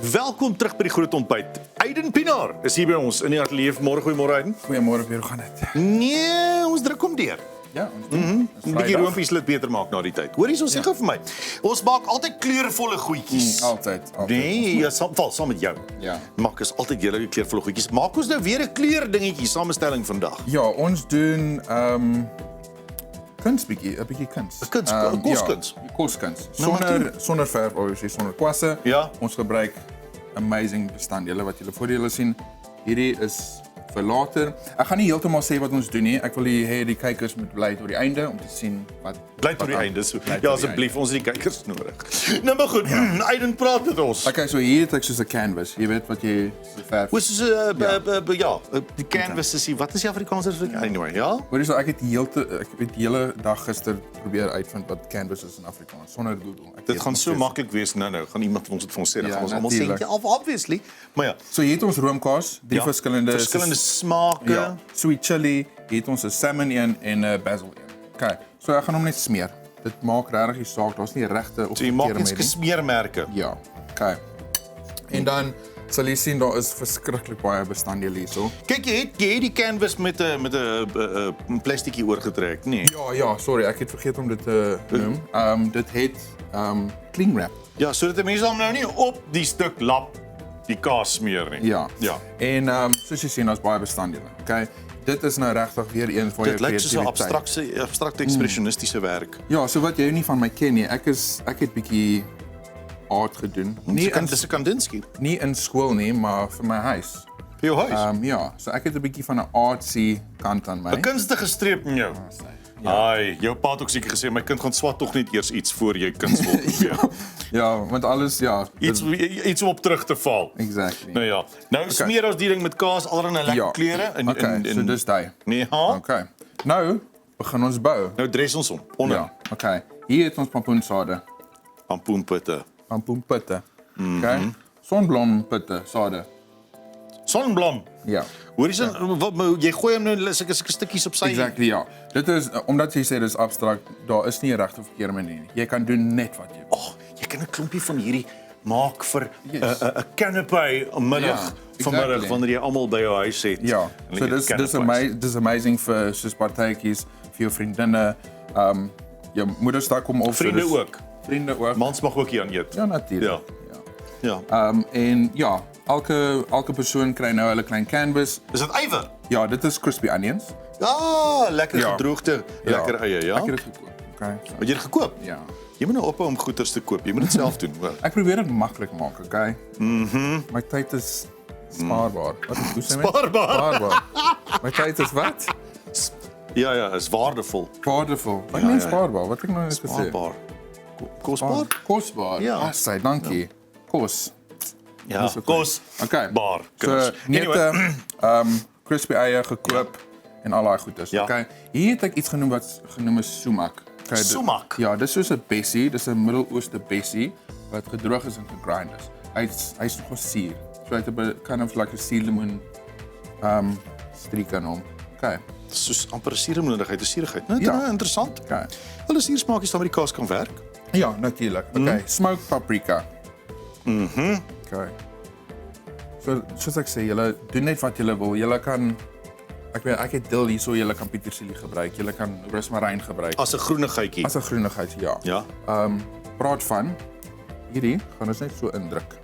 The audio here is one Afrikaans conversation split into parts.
Welkom terug by die groot ontbyt. Aiden Pinaar is hier by ons in die ateljee. Goeiemôre Aiden. Goeiemôre, hoe gaan dit? Nee, ons druk hom deur. Ja, ons doen. 'n bietjie roompies laat beter maak na die tyd. Hoor hier, ons sê gou vir my. Ons maak altyd kleurvolle goedjies. Altyd. Nee, ja, saam met jou. Ja. Maak ons altyd heerlike kleurvolle goedjies. Maak ons nou weer 'n kleurdingetjie samestelling vandag. Ja, ons doen kunstbietjie, 'n bietjie kuns. Koskuns. Ja, koskuns. Nou, Sonder verf, obviously, sonder kwasse. Ja. Ons gebruik amazing bestanddele wat julle voor julle sien. Hierdie is vir later. Ek gaan nie heeltemal sê wat ons doen nie. Ek wil hê die kykers moet bly tot die einde om te sien wat Bly tot die einde. So. Ja, asseblief, ons het die kykers nodig. Nou maar goed, Aiden praat met ons. Okay, so hier het ek soos 'n canvas. Jy weet wat jy verf. Hoe soos die canvas is, wat is die Afrikaanse vir anyway, ja? Hoor jy so, ek het die hele dag gister probeer uitvind wat canvas is in Afrikaans sonder Google. Dit gaan so maklik wees nou. Gaan iemand ons dit vir ons sê, dan Ja, gaan ons almal natuurlijk. sê, obviously. Maar ja, So hier het ons roomkaas, drie verskillende smake. ja, sweet chili, hier het ons 'n salmon een en 'n basil een. Okay, so ek gaan hom net smeer. Dit maak regtig die saak, daar's nie regte of So jy maak verkeerde net nie. smeermerke. Ja, okay. En dan sal jy sien daar is verskriklik baie bestanddele hierso. Kyk, jy het die canvas met 'n plastiekie oorgetrek, nee. Ja, sorry, ek het vergeet om dit te noem. Dit het cling wrap. Ja, sodat die mense hom nou nie op die stuk lap die kaas smeer nie. Ja. Ja. En soos jy sien, daar's baie bestanddele. Okay. Dit is nou regtig weer eens waar jy Dit lyk soos 'n kreatiwiteit. abstrakte ekspresionistiese werk. Ja, so wat jy nie van my ken nie. Ek het bietjie art gedoen. Dis 'n Kandinsky. Nie in skool nie, maar vir my huis. Vir jou huis. Ja, so ek het 'n bietjie van 'n artsy kant aan my. 'n Kunstige streep in jou. Ai, jou pa het ook seker gesê my kind gaan swat tog net eers iets voor jy kuns wil probeer. Ja, want alles Iets om op terug te val. Exactly. Nou ja. Nou smeer ons die ding met kaas, allerlei lekker Ja. kleure So dis daai. Nee, ha? Okay. Nou begin ons bou. Nou dress ons hom onder Ja, okay. Hier het ons pompoensade. pompoenputte. Pompoenpitte. Okay. Sonblompitte sade. Sonblom. Ja. Hoor jy gooi hom nou sulke stukkies op sy. Exactly, ja. Dit is omdat jy sê dis abstrakt, daar is nie 'n regte of verkeerde manier nie. Jy kan doen net wat jy wil. Jy kan 'n klompie van hierdie maak vir 'n canapé middag vanmiddag wanneer jy almal by jou huis het. Ja. So dis amazing vir soos partytjies, vir jou vriendinne, jou moedersdag kom op. Vriende ook. Vriende ook. Mans mag ook hier aan eet. Ja, natuurlik. Ja. En ja, elke persoon kry nou hulle klein canvas. Is dit ywer? Ja, dit is crispy onions. Ja, lekker Ja. gedroogde, lekker eie, ja. Ek het dit gekoop. Okay. So, Het jy dit gekoop? ja. Jy moet nou ophou om goeders te koop. Jy moet dit self doen, hoor. Ek probeer dit maklik maak, okay? My tyd is spaarbaar. Wat hoe sê jy? Spaarbaar. My tyd is wat? Ja, is waardevol. Waardevol. Wat meen spaarbaar? Wat ek nou net gesê? Spaarbaar. Kosbaar? Kosbaar. Ja. Sê, dankie. Kos. Ja, Dis oké. kos. Okay. Baar. So neute, crispy eie gekoop en al daai goeders. Ja. Okay. Hier het ek iets genoem is sumac. Okay, Sumac? Ja, dis soos 'n bessie, dis 'n Midde-Ooste bessie wat gedroog is en gegrind is. Hy's nogal suur. So hy het 'n kind of like 'n suurlemoen streek aan hom. Okay. Soos amper 'n suurlemoenigheid, 'n suurigheid. Nou, Ja. interessant. Okay. Hulle suursmaakies dan met die kaas kan werk. Ja, natuurlik. Okay, smoked paprika. Okay. So soos ek sê, julle doen net wat julle wil. Julle kan ek het dill hierso, julle kan petersilie gebruik, julle kan rosmaryn gebruik. As 'n groenigheidjie. As 'n groenigheid, ja. Ja. Praat van hierdie gaan ons net so indruk.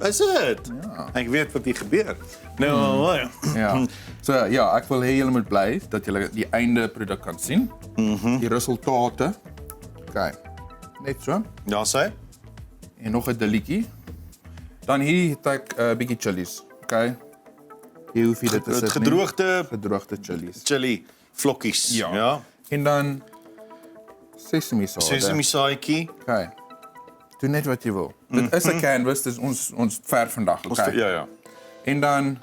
Is dit? Ja. Ek weet wat hier gebeur. Nou, Ja. So ja, ek wil hê julle moet bly dat julle die einde produk kan sien. Die resultate. Okay. Net so. ja, sê. En nog 'n dilletjie. Dan hier het ek 'n bietjie chillies. Okay. Hier hoef jy dit te sit. Gedroogde chillies. Chili vlokkies. Ja. Ja. En dan sesame sade. Sesame saadjie. Okay. Doen net wat jy wil. Dit is 'n canvas, dis ons verf vandag, okay. Ja. En dan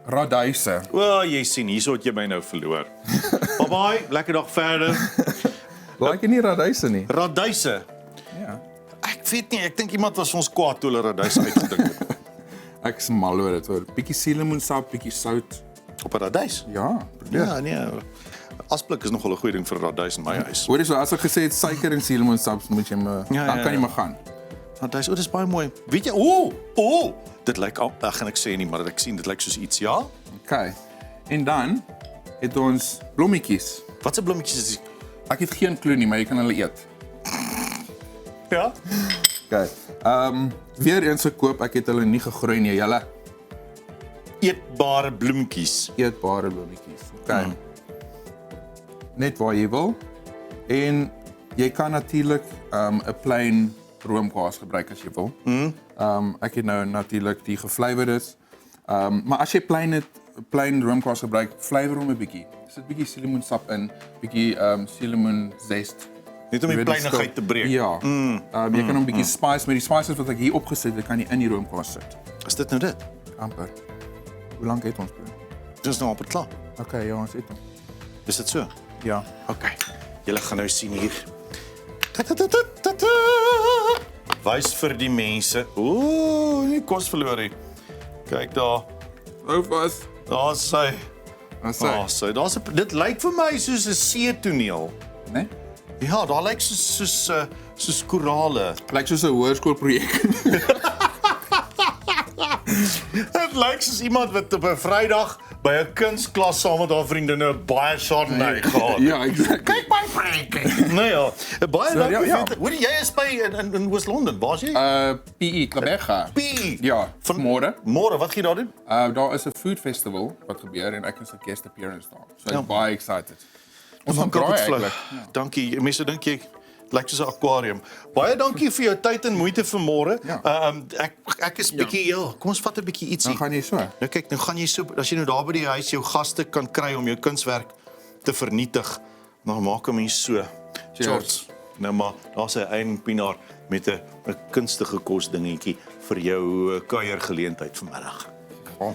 raduise. Jy sien, hierso het jy my nou verloor. Bye, lekker dag verder. Like jy nie raduise nie? Raduise. Ja. Ek weet nie, ek dink iemand was ons kwaad toe hulle raduise uitgedink het. Ek is mal oor dit hoor. Bietjie suurlemoensap, bietjie sout. Op 'n raduis? Ja. Ja, nee. Asblik is nogal 'n goeie ding vir 'n raduis in my huis. Hoor jy so as ek gesê het suiker en suurlemoensap moet jy dan kan jy maar gaan. Dis baie mooi. Weet jy, dit lyk al, ek gaan ek sê nie, maar ek sien dit lyk soos iets, ja? Okay. En dan het ons blommetjies. Wat se blommetjies is dit? Ek het geen klou nie, maar jy kan hulle eet. Ja? Okay. Weer eens gekoop, ek het hulle nie gegroei nie, julle Eetbare bloemmetjies. eetbare blommetjies. Okay. Net waar jy wil. En jy kan natuurlik 'n plain roomkaas gebruik as jy wil. Ek het nou natuurlik die geflavordes. Maar as jy plain roomkaas gebruik, flavor hom 'n bietjie. Sit bietjie sielemoensap in, bietjie sielemoenzest. Net om die pleinigheid te breek. Ja. Jy kan hom bietjie spice met die spices wat ek hier opgesit het, kan jy in die roomkaas sit. Is dit nou dit? Amper. Hoe lank het ons bly? Dis nou amper klaar. Okay, ja, ons het hom. Is dit so? Ja. Okay. Julle gaan nou sien hier. Wys vir die mense. Nie kos verloor nie. Kyk daar. Hou vas. Daar's sy. Ons Dit lyk vir my soos 'n see-toneel. né? Ja, daar lyk soos korale. Lyk soos 'n hoërskoolprojek. Dit lyk soos iemand wat op 'n Vrydag by 'n kunsklas saam met haar vriendinne baie Chardonnay gehad. Ja, exactly. Kyk my preekie. Nee ja, baie dankie. ja. Hoor jy is by in Oos-London, waar's jy? PE, Klabega. P. Ja, Van môre. Môre, wat gaan jy daar doen? Daar is 'n food festival wat gebeur en ek is 'n guest appearance daar. So ek baie excited. Ons Dan gaan kan braai dit vlug. eintlik. Dankie. Mense dink jy lyk soos 'n akwarium. Baie dankie vir jou tyd en moeite vir môre. Ja. Ek is bietjie kom ons vat 'n bietjie ietsie. Dan gaan jy so. Nou kyk, nou gaan jy so as jy nou daar by die huis jou gaste kan kry om jou kunswerk te vernietig, dan maak 'n mens so. Cheers. Nou maar, daar's 'n eindpienaar met 'n kunstige kos dingetjie vir jou kuiergeleentheid vanmiddag. Ja.